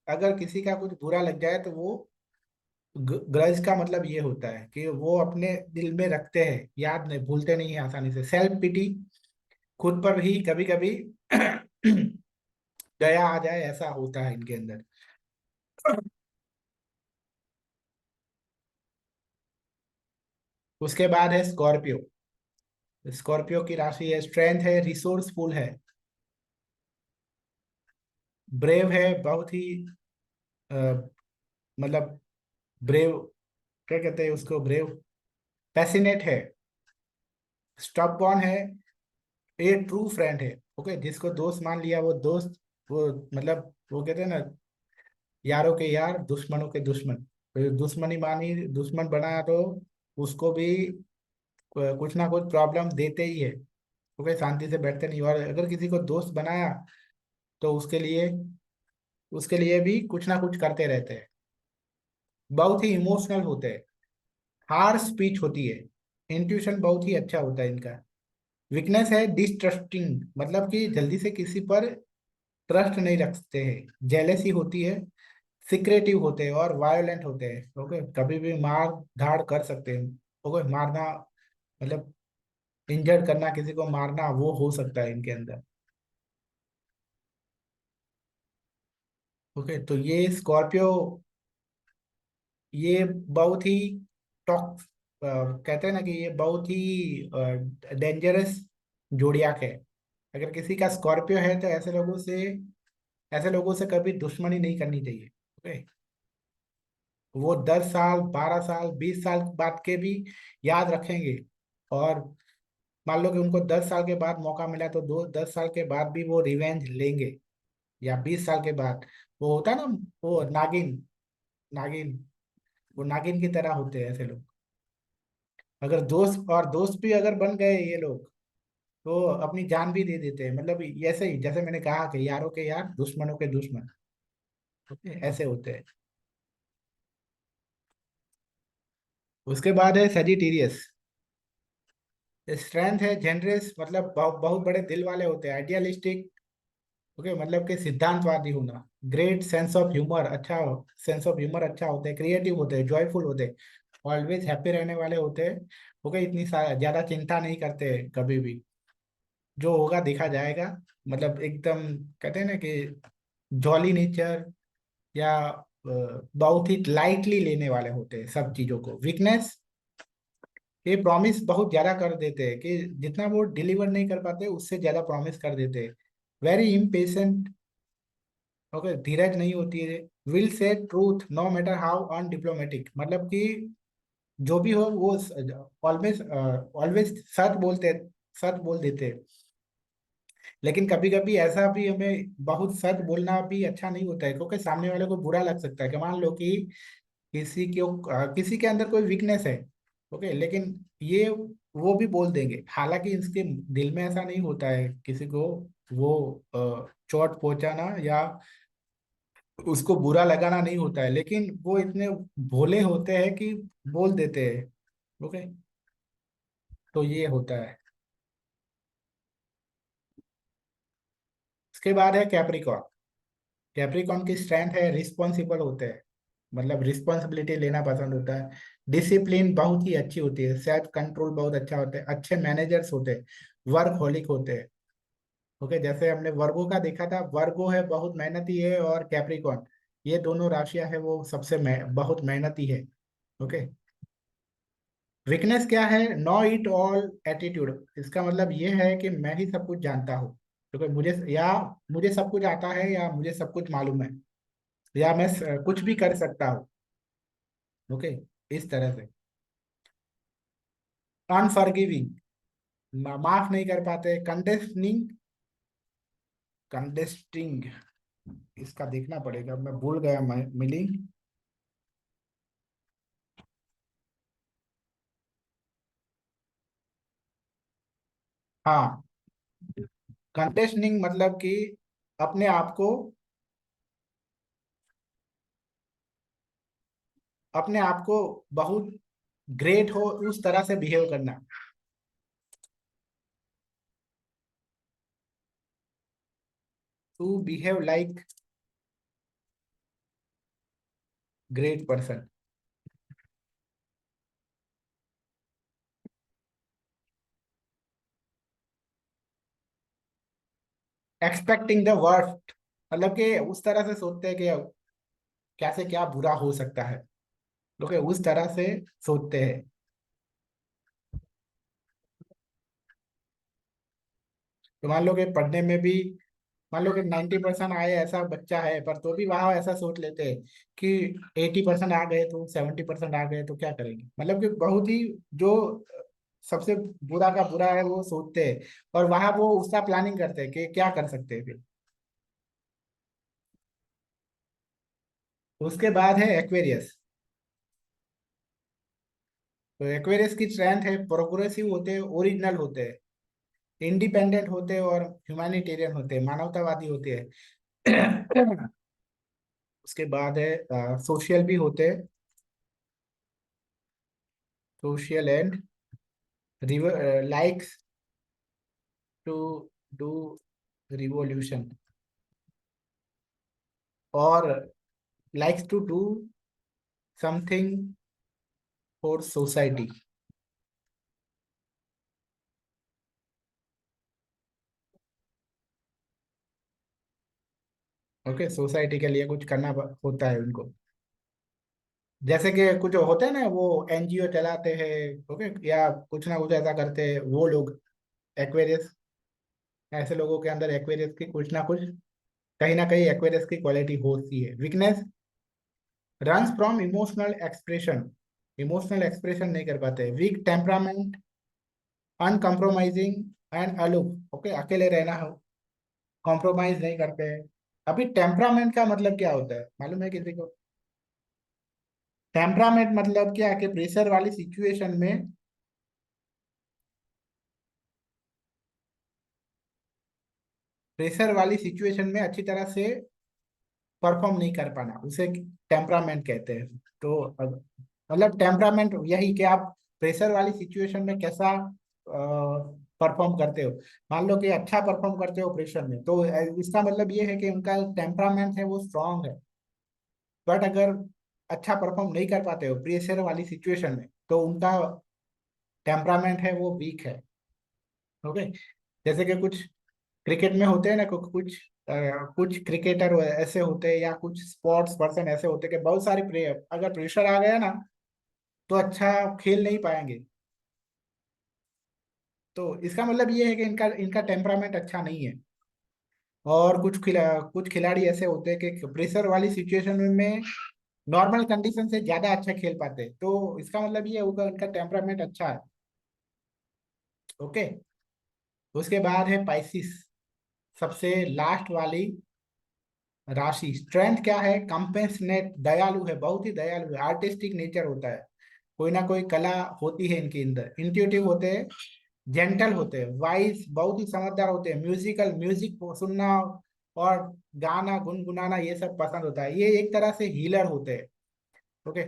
अगर किसी का कुछ बुरा लग जाए तो वो ग्रज का मतलब ये होता है कि वो अपने दिल में रखते हैं, याद नहीं, भूलते नहीं है आसानी से। सेल्फ पिटी, खुद पर ही कभी कभी दया आ जाए, ऐसा होता है इनके अंदर। उसके बाद है स्कॉर्पियो। स्कॉर्पियो की राशि है, स्ट्रेंथ है, रिसोर्सफुल है, ब्रेव है, बहुत ही अ, मतलब ब्रेव, क्या कहते हैं उसको, ब्रेव, पैसिनेट है, स्टॉप बॉर्न है, ए ट्रू फ्रेंड है। ओके, जिसको दोस्त मान लिया वो दोस्त, वो मतलब वो कहते हैं ना, यारों के यार दुश्मनों के दुश्मन। तो दुश्मनी मानी, दुश्मन बनाया तो उसको भी कुछ ना कुछ प्रॉब्लम देते ही है। ओके, शांति से बैठते नहीं, और अगर किसी को दोस्त बनाया तो उसके लिए भी कुछ ना कुछ करते रहते हैं। बहुत ही इमोशनल होते हैं, हार्श स्पीच होती है, इंट्यूशन बहुत ही अच्छा होता है इनका। वीकनेस है डिस्ट्रस्टिंग, मतलब कि जल्दी से किसी पर ट्रस्ट नहीं रखते हैं, जेलेसी होती है, सिक्रेटिव होते हैं और वायोलेंट होते हैं। ओके, कभी भी मार धाड़ कर सकते हैं। ओके, मारना मतलब इंजर्ड करना, किसी को मारना, वो हो सकता है इनके अंदर। ओके, तो ये स्कॉर्पियो, ये बहुत ही टॉक कहते हैं ना कि ये बहुत ही डेंजरस जोडियाक है। अगर किसी का स्कॉर्पियो है तो ऐसे लोगों से कभी दुश्मनी नहीं करनी चाहिए। ओके, वो 10 साल, 12 साल, 20 साल बाद के भी याद रखेंगे। और मान लो कि उनको 10 साल के बाद मौका मिला तो 10 साल के बाद भी वो रिवेंज लेंगे, या 20 साल के बाद। वो होता है ना, वो नागिन, नागिन, वो नागिन की तरह होते हैं ऐसे लोग। अगर दोस्त भी अगर बन गए ये लोग, तो अपनी जान भी दे देते हैं, मतलब ऐसे ही जैसे मैंने कहा कि यारों के यार दुश्मनों के दुश्मन। ओके, ऐसे होते हैं। उसके बाद है सेजिटेरियस। स्ट्रेंथ है जेनरस, मतलब बहुत बड़े दिल वाले होते हैं, आइडियलिस्टिक। ओके, मतलब कि सिद्धांतवादी होना, ग्रेट सेंस ऑफ ह्यूमर, अच्छा सेंस ऑफ ह्यूमर अच्छा होता है, क्रिएटिव होते हैं, जॉयफुल होते हैं, ऑलवेज हैप्पी रहने वाले होते हैं। ओके, इतनी ज्यादा चिंता नहीं करते हैं कभी भी, जो होगा देखा जाएगा। मतलब एकदम कहते हैं ना कि जॉली नेचर, या बहुत ही लाइटली लेने वाले होते हैं सब चीजों को। वीकनेस, ये प्रॉमिस बहुत ज्यादा कर देते हैं, कि जितना वो डिलीवर नहीं कर पाते उससे ज्यादा प्रॉमिस कर देते हैं। Very impatient. ओके, धीरज नहीं होती है। Will say truth no matter how undiplomatic, मतलब कि जो भी हो वो ऑलवेज ऑलवेज सच बोल देते हैं। लेकिन कभी कभी ऐसा भी, हमें बहुत सच बोलना भी अच्छा नहीं होता है, क्योंकि सामने वाले को बुरा लग सकता है। कि मान लो कि किसी के अंदर कोई वीकनेस है। ओके, लेकिन ये वो भी बोल देंगे, हालांकि इसके दिल में ऐसा नहीं होता है किसी को वो चोट पहुंचाना या उसको बुरा लगाना नहीं होता है, लेकिन वो इतने भोले होते हैं कि बोल देते हैं। ओके, तो ये होता है। उसके बाद है कैप्रिकॉर्न। कैप्रिकॉर्न की स्ट्रेंथ है, रिस्पॉन्सिबल होते हैं, मतलब रिस्पॉन्सिबिलिटी लेना पसंद होता है, डिसिप्लिन बहुत ही अच्छी होती है, सेल्फ कंट्रोल बहुत अच्छा होता है, अच्छे मैनेजर्स होते हैं, वर्क होलिक होते हैं। ओके, जैसे हमने वर्गो का देखा था, वर्गो है बहुत मेहनती है, और कैप्रिकॉर्न, ये दोनों राशियां है वो सबसे बहुत मेहनती है। ओके, वीकनेस क्या है, नो इट ऑल एटीट्यूड। इसका मतलब ये है कि मैं ही सब कुछ जानता हूँ, क्योंकि मुझे सब कुछ आता है, या मुझे सब कुछ मालूम है, या मैं कुछ भी कर सकता हूँ। ओके, इस तरह से। अनफॉरगिविंग, माफ नहीं कर पाते, कंडेस्निंग, कंडेस्टिंग, इसका देखना पड़ेगा, मैं भूल गया, मिली। हाँ, कंडेस्निंग मतलब कि अपने आप को अपने आप को बहुत ग्रेट हो उस तरह से बिहेव करना। To behave like great person, expecting the worst, मतलब कि उस तरह से सोचते हैं कि कैसे क्या बुरा हो सकता है। लोग उस तरह से सोचते हैं। तो मान लो कि पढ़ने में भी, मान लो कि 90% आए, ऐसा बच्चा है, पर तो भी वहाँ ऐसा सोच लेते हैं कि 80% आ गए तो 70% आ गए तो क्या करेंगे, मतलब कि बहुत ही जो सबसे बुरा का बुरा है वो सोचते हैं, और वहां वो उसका प्लानिंग करते हैं कि क्या कर सकते हैं फिर। उसके बाद है एक्वेरियस। तो एक्वेरियस की स्ट्रेंथ है, प्रोग्रेसिव होते हैं, ओरिजिनल होते हैं, इंडिपेंडेंट होते हैं और ह्यूमैनिटेरियन होते हैं, मानवतावादी होते हैं। उसके बाद है सोशल भी होते हैं, social and likes to do revolution, और likes to do something for society. Okay, society के लिए कुछ करना होता है उनको। जैसे कि कुछ होते हैं ना, वो एनजीओ चलाते हैं, ओके, या कुछ ना कुछ ऐसा करते हैं वो लोग, एक्वेरियस, ऐसे लोगों के अंदर एक्वेरियस की कुछ ना कुछ, कहीं ना कहीं एक्वेरियस की क्वालिटी होती है। Weakness, runs from emotional expression, emotional expression नहीं कर पाते। Weak temperament, uncompromising and aloof, okay, अकेले रहना हो, कॉम्प्रोमाइज नहीं करते हैं। अभी टेम्परामेंट का मतलब क्या होता है मालूम है किसी को? टेम्परामेंट मतलब क्या है कि प्रेशर वाली सिचुएशन में, प्रेशर वाली सिचुएशन में अच्छी तरह से परफॉर्म नहीं कर पाना, उसे टेम्परामेंट कहते हैं। तो मतलब टेम्परामेंट यही कि आप प्रेशर वाली सिचुएशन में कैसा परफॉर्म करते हो। मान लो कि अच्छा परफॉर्म करते हो प्रेशर में, तो इसका मतलब ये है कि उनका टेम्परामेंट है वो स्ट्रांग है। बट अगर अच्छा परफॉर्म नहीं कर पाते हो प्रेशर वाली सिचुएशन में, तो उनका टेम्परामेंट है वो वीक है। ओके, जैसे कि कुछ क्रिकेट में होते हैं ना, कुछ क्रिकेटर ऐसे होते हैं, या कुछ स्पोर्ट्स पर्सन ऐसे होते हैं कि बहुत सारे प्लेयर, अगर प्रेशर आ गया ना तो अच्छा खेल नहीं पाएंगे। तो इसका मतलब ये है कि इनका इनका टेम्परामेंट अच्छा नहीं है। और कुछ खिलाड़ी ऐसे होते हैं कि प्रेशर वाली सिचुएशन में नॉर्मल कंडीशन से ज्यादा अच्छा खेल पाते हैं, तो इसका मतलब ये होगा इनका टेम्परामेंट अच्छा है। ओके, उसके बाद है पाइसिस, सबसे लास्ट वाली राशि। स्ट्रेंथ क्या है? कंपेशनेट, दयालु है, बहुत ही दयालु है, आर्टिस्टिक नेचर होता है, कोई ना कोई कला होती है इनके अंदर। इंट्यूटिव होते हैं, जेंटल होते हैं, वाइज, बहुत ही समझदार होते हैं, म्यूजिकल, म्यूजिक को सुनना और गाना गुनगुनाना ये सब पसंद होता है। ये एक तरह से हीलर होते हैं। ओके,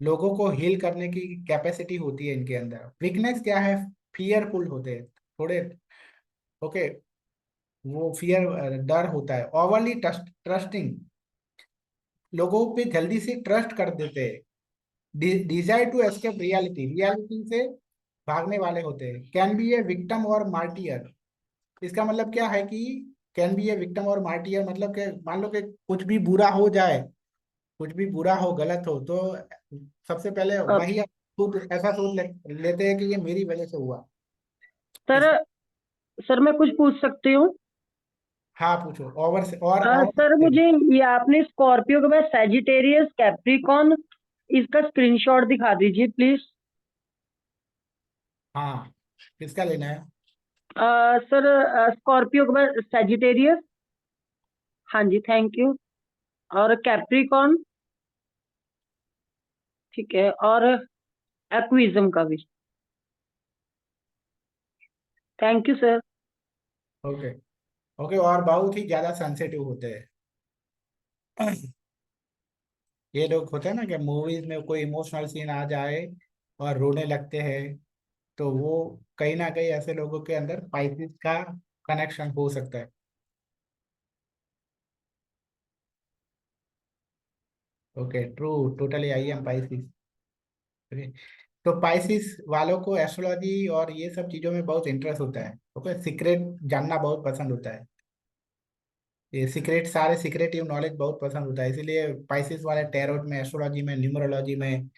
लोगों को हील करने की कैपेसिटी होती है इनके अंदर। वीकनेस क्या है? फियरफुल होते हैं थोड़े। ओके, वो फियर, डर होता है। ओवरली ट्रस्टिंग, लोगों पे जल्दी से ट्रस्ट कर देते हैं। Desire to escape reality, reality से भागने वाले होते हैं। कैन बी ए विक्टिम और मार्टियर, इसका मतलब क्या है कि कैन बी ए विक्टिम और मार्टियर मतलब कि मान लो कि कुछ भी बुरा हो जाए, कुछ भी बुरा हो, गलत हो, तो सबसे पहले अ, वही आप खुद ऐसा सोच लेते हैं कि ये मेरी वजह से हुआ। सर इस, सर मैं कुछ पूछ सकती हूँ? हाँ पूछो, ओवर से और सर मुझे ये आपने स्कॉर्पियो के बाद सैजिटेरियस, कैप्रिकॉन, इसका स्क्रीनशॉट दिखा दीजिए प्लीज। हाँ, किसका लेना है? सर स्कॉर्पियो के बाद सैजिटेरियस, हाँ जी थैंक यू, और कैप्रिकॉन, ठीक है, और एक्विज्म का भी, thank you sir. Okay, okay, और बहुत ही ज्यादा सेंसिटिव होते हैं। ये लोग होते हैं ना कि मूवीज में कोई इमोशनल सीन आ जाए और रोने लगते हैं, तो वो कहीं ना कहीं ऐसे लोगों के अंदर पाइसिस का कनेक्शन हो सकता है। Okay, true, totally I am Pisces. Okay, तो पाइसिस वालों को एस्ट्रोलॉजी और ये सब चीजों में बहुत इंटरेस्ट होता है। ओके, सीक्रेट जानना बहुत पसंद होता है, ये सीक्रेट, सारे सीक्रेटिव नॉलेज बहुत पसंद होता है, इसीलिए पाइसिस वाले टैरोट में, एस्ट्रोलॉजी में, न्यूमरोलॉजी में,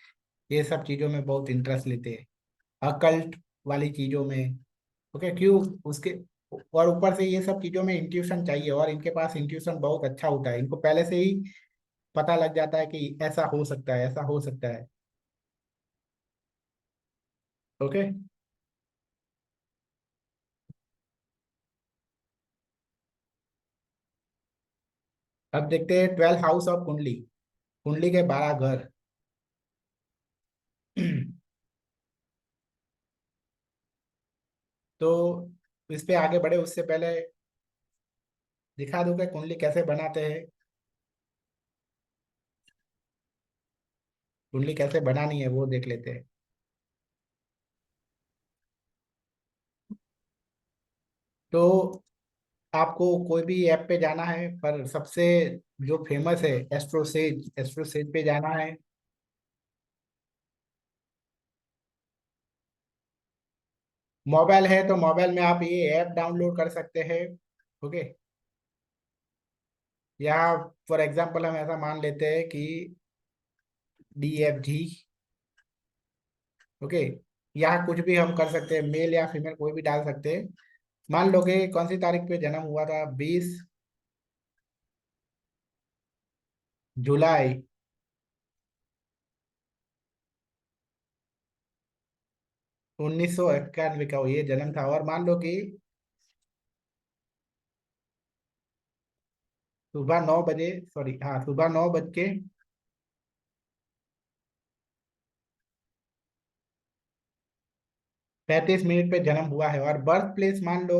ये सब चीजों में बहुत इंटरेस्ट लेते हैं, अकल्ट वाली चीजों में। ओके, क्यों? उसके और ऊपर से ये सब चीजों में इंट्यूशन चाहिए, और इनके पास इंट्यूशन बहुत अच्छा होता है, इनको पहले से ही पता लग जाता है कि ऐसा हो सकता है, ऐसा हो सकता है। ओके। अब देखते हैं 12 हाउस ऑफ कुंडली, कुंडली के 12 घर। तो इस पे आगे बढ़े उससे पहले दिखा दूं कि कुंडली कैसे बनाते हैं, कुंडली कैसे बनानी है वो देख लेते हैं। तो आपको कोई भी ऐप पे जाना है, पर सबसे जो फेमस है एस्ट्रोसेज, एस्ट्रोसेज पे जाना है। मोबाइल है तो मोबाइल में आप ये ऐप डाउनलोड कर सकते हैं। ओके। या फॉर एग्जांपल हम ऐसा मान लेते हैं कि DFG। ओके। यहाँ कुछ भी हम कर सकते हैं, मेल या फीमेल कोई भी डाल सकते हैं। मान लो कि कौन सी तारीख पे जन्म हुआ था, 20 जुलाई 1991 का ये जन्म था, और मान लो कि सुबह 9 बजे, सॉरी हाँ, सुबह 9:35 पे जन्म हुआ है। और बर्थ प्लेस मान लो,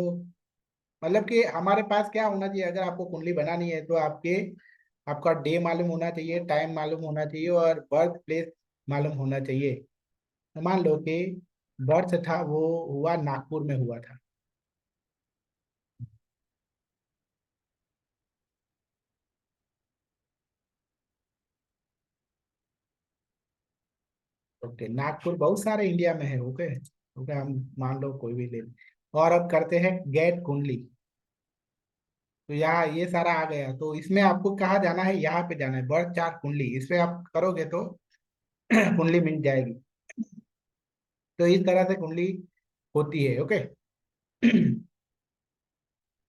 मतलब कि हमारे पास क्या होना चाहिए, अगर आपको कुंडली बनानी है तो आपका डे मालूम होना चाहिए, टाइम मालूम होना चाहिए, और बर्थ प्लेस मालूम होना चाहिए। तो मान लो कि बर्थ था वो हुआ नागपुर में हुआ था। ओके, नागपुर बहुत सारे इंडिया में है। ओके। ओके, हम मान लो कोई भी ले लें। और अब करते हैं गेट कुंडली। तो यहाँ ये सारा आ गया, तो इसमें आपको कहाँ जाना है, यहाँ पे जाना है, बर्थ चार्ट कुंडली, इस पे आप करोगे तो कुंडली मिल जाएगी। तो इस तरह से कुंडली होती है। ओके।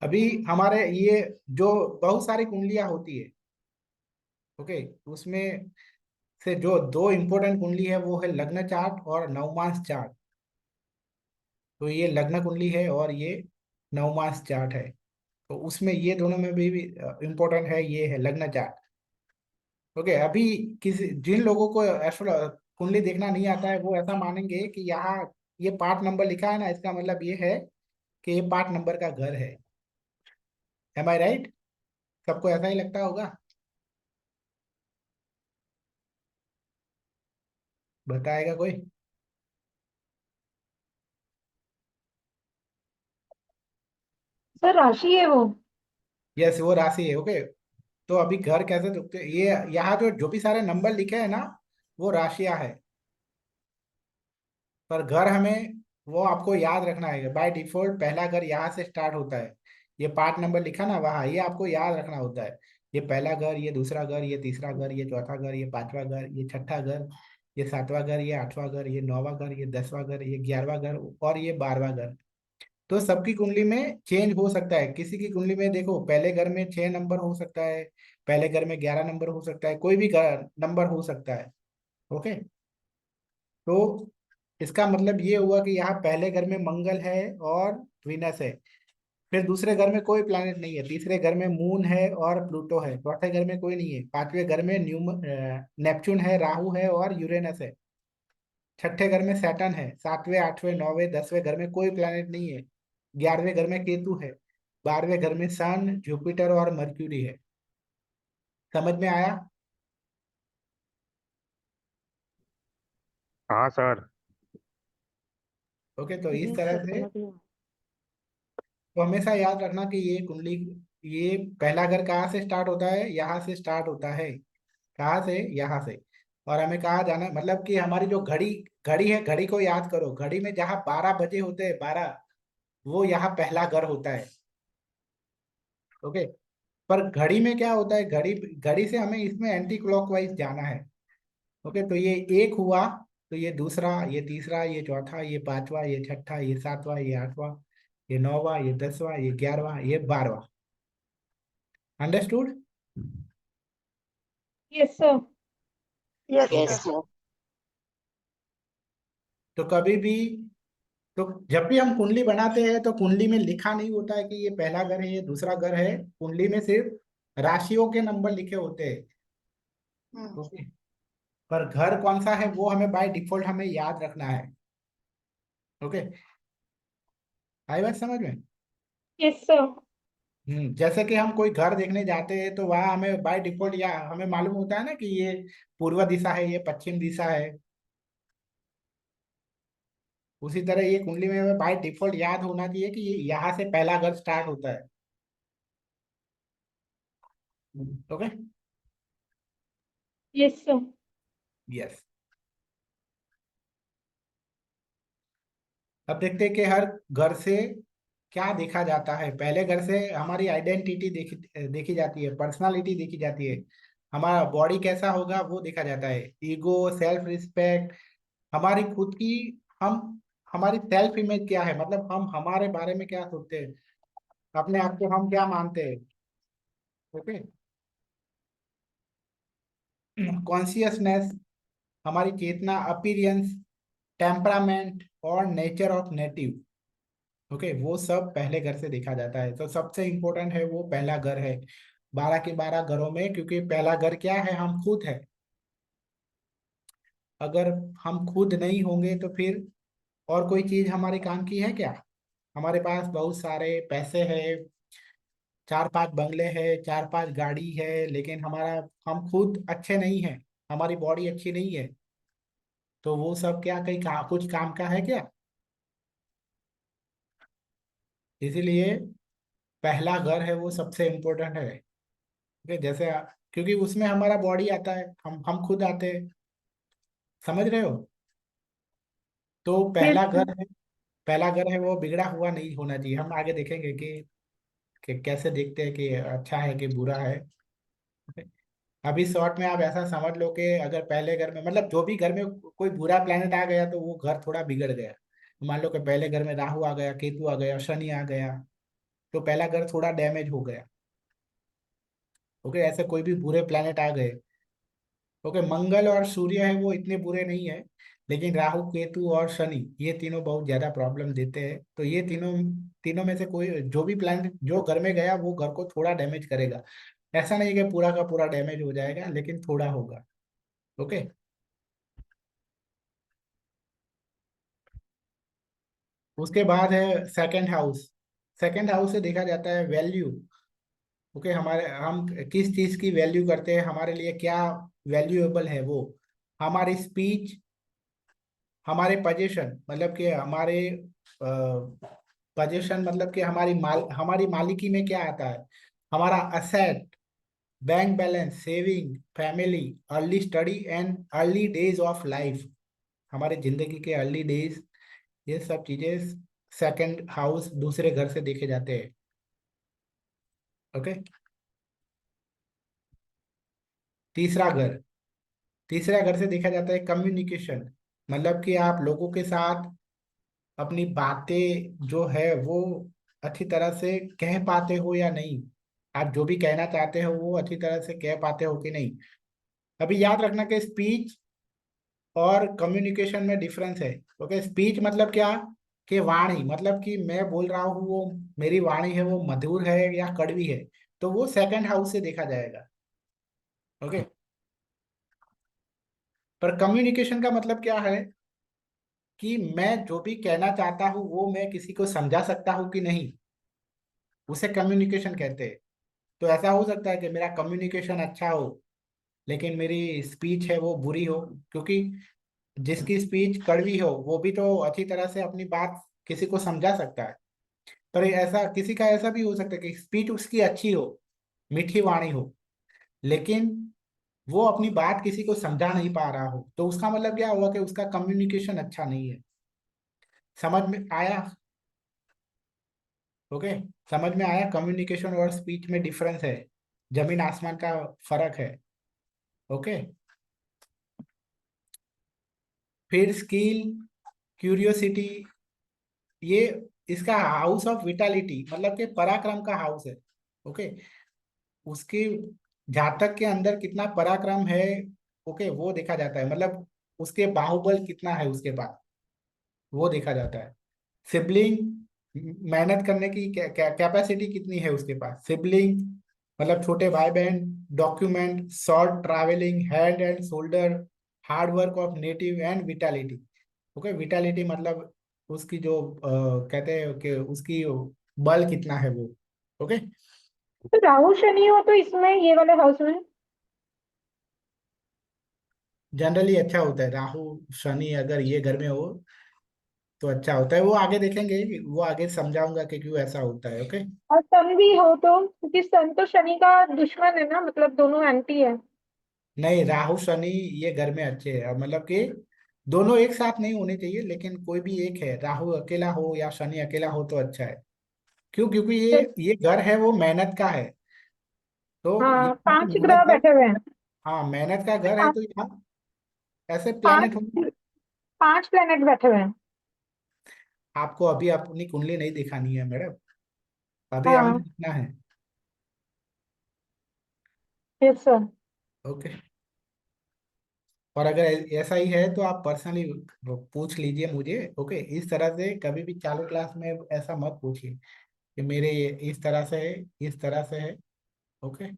अभी हमारे ये जो बहुत सारी कुंडलियां होती है। ओके। उसमें से जो दो इंपॉर्टेंट कुंडली है वो है लग्न चार्ट और नवमास चार्ट। तो ये लग्न कुंडली है और ये नवमास चार्ट है। तो उसमें ये दोनों में भी इम्पोर्टेंट है, ये है लग्न चार्ट। ओके। अभी किसी जिन लोगों को एस्ट्रो कुंडली देखना नहीं आता है, वो ऐसा मानेंगे कि यहाँ ये पार्ट नंबर लिखा है ना, इसका मतलब ये है कि ये पार्ट नंबर का घर है। एम आई राइट? सबको ऐसा ही लगता होगा। बताएगा कोई? सर राशि है वो। यस, वो राशि है। ओके। तो अभी घर कैसे दुखते, ये यहाँ जो जो भी सारे नंबर लिखे हैं ना, वो राशियां है। पर घर हमें वो आपको याद रखना है, बाय डिफॉल्ट पहला घर यहाँ से स्टार्ट होता है। ये पार्ट नंबर लिखा ना वहाँ, ये आपको याद रखना होता है। ये पहला घर, ये दूसरा घर, ये तीसरा घर, ये चौथा घर, ये पांचवा घर, ये छठा घर, ये सातवां घर, ये आठवां घर, ये नौवां घर, ये 10वां घर, ये 11वां घर, और ये 12वां घर। तो सबकी कुंडली में चेंज हो सकता है। किसी की कुंडली में देखो पहले घर में 6 नंबर हो सकता है, पहले घर में 11 नंबर हो सकता है, कोई भी नंबर हो सकता है। ओके। तो इसका मतलब ये हुआ कि यहाँ पहले घर में मंगल है और वीनस है। फिर दूसरे घर में कोई प्लैनेट नहीं है, तीसरे घर में मून है और प्लूटो है, चौथे घर में कोई नहीं है, पांचवें घर में नेपच्यून है, राहु है और यूरेनस है, छठे घर में सैटर्न है, सातवें आठवें नौवें 10वें घर में कोई प्लैनेट नहीं है, 11वें घर में केतु है, 12वें घर में सन, जुपिटर और मर्क्यूरी है। समझ में आया? हाँ सर। ओके। तो इस जी तरह सर से समझ गया। तो हमेशा याद रखना कि ये कुंडली, ये पहला घर कहाँ से स्टार्ट होता है, यहाँ से स्टार्ट होता है। कहाँ से? यहाँ से। और हमें कहाँ जाना है, मतलब कि हमारी जो घड़ी घड़ी है, घड़ी को याद करो, घड़ी में जहाँ 12 बजे होते हैं, 12, वो यहाँ पहला घर होता है। ओके। पर घड़ी में क्या होता है, घड़ी घड़ी से हमें इसमें एंटी क्लॉकवाइज जाना है। ओके। तो ये एक हुआ, तो ये दूसरा, ये तीसरा, ये चौथा, ये पांचवा, ये छठा, ये सातवां, ये आठवां, ये 9वां, ये 10वां, ये 11वां, ये 12वां। Understood? Yes sir. Yes, okay. sir. तो कभी भी, तो जब भी हम कुंडली बनाते हैं तो कुंडली में लिखा नहीं होता है कि ये पहला घर है, ये दूसरा घर है। कुंडली में सिर्फ राशियों के नंबर लिखे होते हैं। Hmm. ओके। पर घर कौन सा है वो हमें बाय डिफॉल्ट हमें याद रखना है। ओके। आई बात समझ में? Yes sir. जैसे कि हम कोई घर देखने जाते हैं तो वहां हमें बाय डिफॉल्ट या हमें मालूम होता है ना कि ये पूर्व दिशा है, ये पश्चिम दिशा है। उसी तरह ये कुंडली में हमें बाय डिफॉल्ट याद होना चाहिए कि ये यहाँ से पहला घर स्टार्ट होता है। ओके। Yes sir. यस। अब देखते हैं कि हर घर से क्या देखा जाता है। पहले घर से हमारी आइडेंटिटी देखी देखी जाती है, पर्सनालिटी देखी जाती है, हमारा बॉडी कैसा होगा वो देखा जाता है, ईगो, सेल्फ रिस्पेक्ट, हमारी खुद की, हम हमारी सेल्फ इमेज क्या है, मतलब हम हमारे बारे में क्या सोचते हैं, अपने आप को हम क्या मानते हैं। ओके। कॉन्शियसनेस, हमारी चेतना, अपीरियंस, टेम्परामेंट और नेचर ऑफ नेटिव। ओके, वो सब पहले घर से देखा जाता है। तो सबसे इम्पोर्टेंट है वो पहला घर है 12 के 12 घरों में, क्योंकि पहला घर क्या है, हम खुद है। अगर हम खुद नहीं होंगे तो फिर और कोई चीज हमारे काम की है क्या? हमारे पास बहुत सारे पैसे हैं, 4-5 बंगले हैं, 4-5 गाड़ी है, लेकिन हमारा, हम खुद अच्छे नहीं हैं, हमारी बॉडी अच्छी नहीं है, तो वो सब क्या कहीं कुछ काम का है क्या? इसीलिए पहला घर है वो सबसे इम्पोर्टेंट है। ठीक है, जैसे क्योंकि उसमें हमारा बॉडी आता है, हम खुद आते हैं। समझ रहे हो? तो फिर पहला घर है वो बिगड़ा हुआ नहीं होना चाहिए। हम आगे देखेंगे कि कैसे देखते हैं कि अच्छा है कि बुरा है। अभी शॉर्ट में आप ऐसा समझ लो कि अगर पहले घर में, मतलब जो भी घर में कोई बुरा प्लेनेट आ गया तो वो घर थोड़ा बिगड़ गया। मान लो कि पहले घर में राहु आ गया, केतु आ गया, शनि आ गया, तो पहला घर थोड़ा डैमेज हो गया। ओके, ऐसे कोई भी बुरे प्लेनेट आ गए। ओके, मंगल और सूर्य है वो इतने बुरे नहीं है, लेकिन राहु, केतु और शनि ये तीनों बहुत ज्यादा प्रॉब्लम देते हैं। तो ये तीनों तीनों में से कोई जो भी प्लैनेट जो घर में गया वो घर को थोड़ा डैमेज करेगा। ऐसा नहीं कि पूरा का पूरा डैमेज हो जाएगा, लेकिन थोड़ा होगा। ओके। उसके बाद है सेकंड हाउस। सेकंड हाउस से देखा जाता है वैल्यू। ओके, हमारे, हम किस चीज की वैल्यू करते हैं, हमारे लिए क्या वैल्यूएबल है वो, हमारी स्पीच, हमारे पोजीशन, मतलब कि हमारे पोजीशन, मतलब कि हमारी मालिकी में क्या आता है, हमारा asset, bank balance, saving, family, early study and early days of life, हमारे जिंदगी के अर्ली डेज, ये सब चीजें सेकंड हाउस दूसरे घर से देखे जाते हैं। ओके। तीसरा घर, तीसरा घर से देखा जाता है कम्युनिकेशन, मतलब कि आप लोगों के साथ अपनी बातें जो है वो अच्छी तरह से कह पाते हो या नहीं, आप जो भी कहना चाहते हो वो अच्छी तरह से कह पाते हो कि नहीं। अभी याद रखना कि स्पीच और कम्युनिकेशन में डिफरेंस है। ओके, स्पीच मतलब क्या, कि वाणी, मतलब कि मैं बोल रहा हूँ वो, मेरी वाणी है वो मधुर है या कड़वी है, तो वो सेकंड हाउस से देखा जाएगा। ओके। पर कम्युनिकेशन का मतलब क्या है, कि मैं जो भी कहना चाहता हूँ वो मैं किसी को समझा सकता हूँ कि नहीं, उसे कम्युनिकेशन कहते हैं। तो ऐसा हो सकता है कि मेरा कम्युनिकेशन अच्छा हो लेकिन मेरी स्पीच है वो बुरी हो, क्योंकि जिसकी स्पीच कड़वी हो वो भी तो अच्छी तरह से अपनी बात किसी को समझा सकता है। पर ऐसा किसी का ऐसा भी हो सकता है कि स्पीच उसकी अच्छी हो, मीठी वाणी हो, लेकिन वो अपनी बात किसी को समझा नहीं पा रहा हो, तो उसका मतलब क्या हुआ कि उसका कम्युनिकेशन अच्छा नहीं है। समझ में आया? ओके। समझ में आया, कम्युनिकेशन और स्पीच में डिफरेंस है, जमीन आसमान का फर्क है। ओके। फिर स्किल, क्यूरियोसिटी, ये इसका हाउस ऑफ विटालिटी मतलब कि पराक्रम का हाउस है। ओके, उसकी जातक के अंदर कितना पराक्रम है, ओके, वो देखा जाता है। मतलब उसके बाहुबल कितना है उसके पास, वो देखा जाता है। सिबलिंग, मेहनत करने की कैपेसिटी कितनी है उसके पास। सिबलिंग मतलब छोटे भाई बहन। Document, short travelling, head and shoulder, hard work of native and vitality. Okay, vitality मतलब उसकी जो कहते हैं कि उसकी बल कितना है वो। ओके, तो राहु शनि हो तो इसमें ये वाले हाउस में। जनरली अच्छा होता है। राहु शनि अगर ये घर में हो तो अच्छा होता है। वो आगे देखेंगे, वो आगे समझाऊंगा कि क्यों ऐसा होता है। ओके, और सन भी हो तो, क्योंकि सन तो शनि का दुश्मन है ना, मतलब दोनों एंटी है। नहीं, राहु शनि ये घर में अच्छे हैं। अब मतलब कि दोनों एक साथ नहीं होने चाहिए, लेकिन कोई भी एक है, राहु अकेला हो या शनि अकेला हो तो अच्छा है। क्यों? क्योंकि ये घर है वो मेहनत का है। तो ये हाँ, पांच मेहनत ग्रह का, बैठे हुए हैं। हाँ मेहनत का घर है, पांच तो यहाँ ऐसे पांच प्लेनेट हो। पांच प्लेनेट बैठे हुए हैं। आपको अभी अपनी कुंडली नहीं दिखानी है मैडम, अभी हमें हाँ। दिखना है। Yes sir. ओके, और अगर ऐसा ही है तो आप पर्सनली पूछ लीजिए मुझे। ओके, इस तरह से कभी भी चालू क्लास में ऐसा मत पूछिए कि मेरे ये इस तरह से है, इस तरह से है। ओके,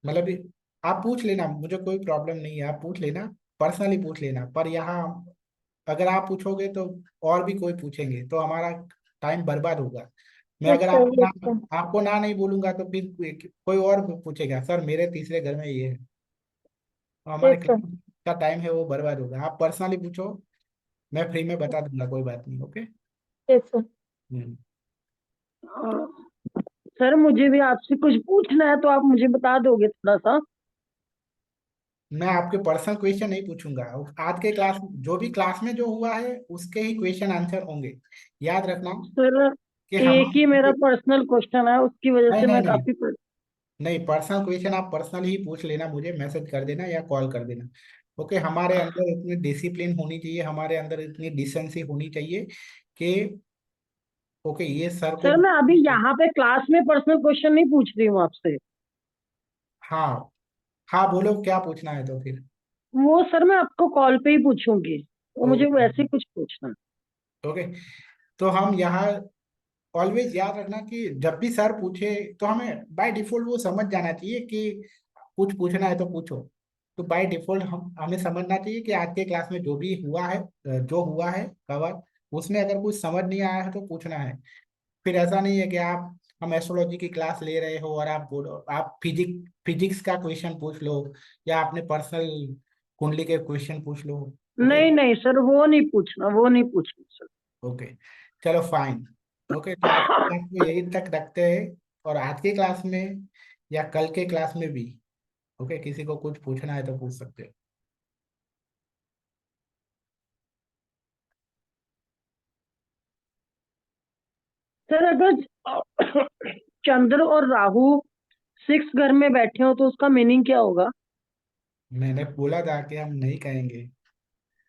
मतलब आप पूछ लेना, मुझे कोई प्रॉब्लम नहीं है, आप पूछ लेना, पर्सनली पूछ लेना। पर यहाँ अगर आप पूछोगे तो और भी कोई पूछेंगे तो हमारा टाइम बर्बाद होगा। मैं यस अगर सर, आपको यस सर। आपको ना नहीं बोलूंगा तो फिर कोई और पूछेगा, सर मेरे तीसरे घर में ये है, तो हमारे यस सर। क्लास का टाइम है वो बर्बाद होगा। आप पर्सनली पूछो, मैं फ्री में बता दूंगा, कोई बात नहीं। Okay. Yes sir. Hmm. Sir मुझे भी आपसे कुछ पूछना है तो आप मुझे बता दोगे थोड़ा सा। मैं आपके पर्सनल क्वेश्चन नहीं पूछूंगा। आज के क्लास, जो भी क्लास में जो हुआ है उसके ही क्वेश्चन आंसर होंगे, याद रखना। सर कि एक ही मेरा हमारे, पर्सनल क्वेश्चन है, उसकी वजह नहीं से नहीं मैं नहीं काफी नहीं, पर्सनल क्वेश्चन आप पर्सनल ही पूछ लेना, मुझे मैसेज कर देना या कॉल कर देना। ओके, हमारे अंदर इतनी डिसिप्लिन होनी चाहिए, हमारे अंदर इतनी डिसेंसी होनी चाहिए कि ओके ये सर को, सर मैं अभी यहाँ पे क्लास में पर्सनल क्वेश्चन नहीं पूछ रही हूँ आपसे। हाँ हाँ बोलो क्या पूछना है तो फिर। वो सर मैं आपको कॉल पे ही पूछूंगी, तो मुझे ओके वैसे ही कुछ पूछना है। ओके, तो हम यहाँ ऑलवेज याद रखना कि जब भी सर पूछे तो हमें बाय डिफॉल्ट वो समझ जाना चाहिए कि कुछ पूछना है तो पूछो। तो बाय डिफॉल्ट हम हमें समझना चाहिए कि आज के क्लास में जो भी हुआ है, जो हुआ है कवर, उसमें अगर कुछ समझ नहीं आया है तो पूछना है। फिर ऐसा नहीं है कि आप, हम एस्ट्रोलॉजी की क्लास ले रहे हो और आप बोलो, आप फिजिक्स का क्वेश्चन पूछ लो या अपने पर्सनल कुंडली के क्वेश्चन पूछ लो। ओके नहीं नहीं सर, वो नहीं पूछना, वो नहीं पूछना सर। ओके, चलो फाइन। ओके, तो आज की क्लास में यही तक रखते हैं, और आज की क्लास में या कल के क्लास में भी ओके, किसी को कुछ पूछना है तो पूछ सकते हो। सर अगर चंद्र और राहु सिक्स घर में बैठे हो तो उसका मीनिंग क्या होगा? मैंने बोला था कि हम नहीं कहेंगे,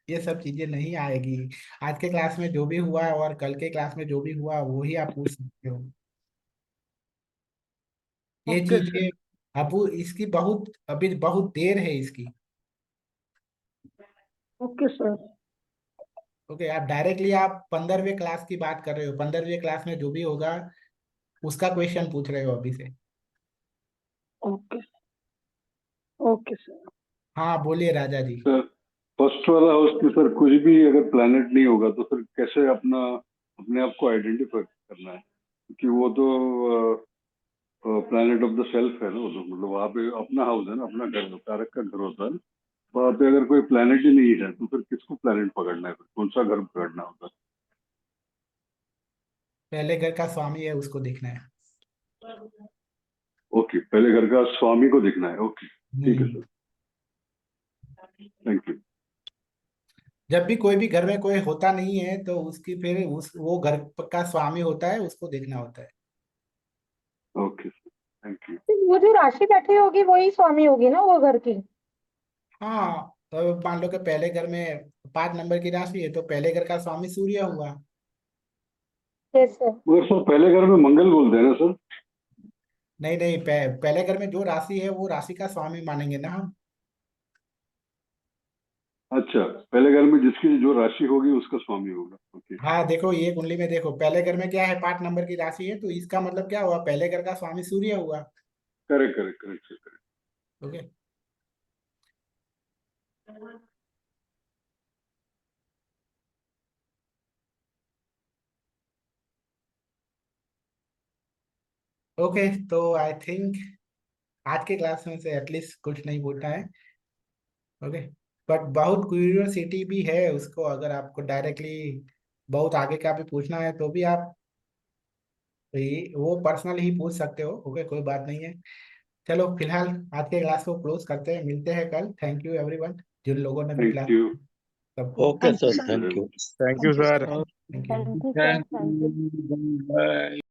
ये सब चीजें नहीं आएगी। आज के क्लास में जो भी हुआ और कल के क्लास में जो भी हुआ वो ही आप पूछ सकते हो। ये ओके सर। चीजें अब इसकी बहुत, अभी बहुत देर है इसकी। Okay sir. ओके, आप डायरेक्टली आप 15वें क्लास की बात कर रहे हो, 15वें क्लास में जो भी होगा उसका क्वेश्चन पूछ रहे हो अभी से। ओके। Okay sir. हाँ बोलिए राजा जी। सर फर्स्ट वाला हाउस में सर कुछ भी अगर प्लैनेट नहीं होगा तो फिर कैसे अपने आप को आइडेंटिफाई करना है, क्योंकि वो तो प्लैनेट ऑफ द सेल्फ है ना, वो तो मतलब वहाँ पे अपना हाउस है ना, अपना घर, कारक का घर होता है। वहाँ पे अगर कोई प्लैनेट ही नहीं है तो फिर किसको प्लैनेट पकड़ना है, फिर कौन सा घर पकड़ना होता है? पहले घर का स्वामी है उसको देखना है। ओके, पहले घर का स्वामी को देखना है। ओके, ठीक है हम्म। Sir, thank you. जब भी कोई भी घर में कोई होता नहीं है तो उसकी फिर उस वो घर का स्वामी होता है, उसको देखना होता है। Okay sir, thank you. तो वो जो राशि बैठी होगी वही स्वामी होगी ना वो घर की। हाँ, तो मान लो कि पहले घर में 5 नंबर की राशि है तो पहले घर का स्वामी सूर्य हुआ। Yes sir. मगर सर पहले घर में मंगल बोलते हैं ना सर? नहीं नहीं, पहले घर में जो राशि है वो राशि का स्वामी मानेंगे ना हम। अच्छा, पहले घर में जिसकी जो राशि होगी उसका स्वामी होगा। ओके। हाँ देखो, ये कुंडली में देखो, पहले घर में क्या है, 5 नंबर की राशि है, तो इसका मतलब क्या हुआ, पहले घर का स्वामी सूर्य हुआ। Correct correct correct sir, correct. Okay. Okay, तो आई थिंक आज के क्लास में से एटलीस्ट कुछ नहीं पूछना है। ओके। बट बहुत क्यूरियोसिटी भी है उसको, अगर आपको डायरेक्टली बहुत आगे का भी पूछना है तो भी आप वो पर्सनल ही पूछ सकते हो। ओके, कोई बात नहीं है। चलो फिलहाल आज के क्लास को क्लोज करते हैं, मिलते हैं कल। थैंक यू एवरीवन, जिन लोगों ने भी थैंक क्लास यू। सबको। Okay Thank you, sir, sir. Thank you. Thank you sir. Thank you. Thank you sir, thank you. Bye.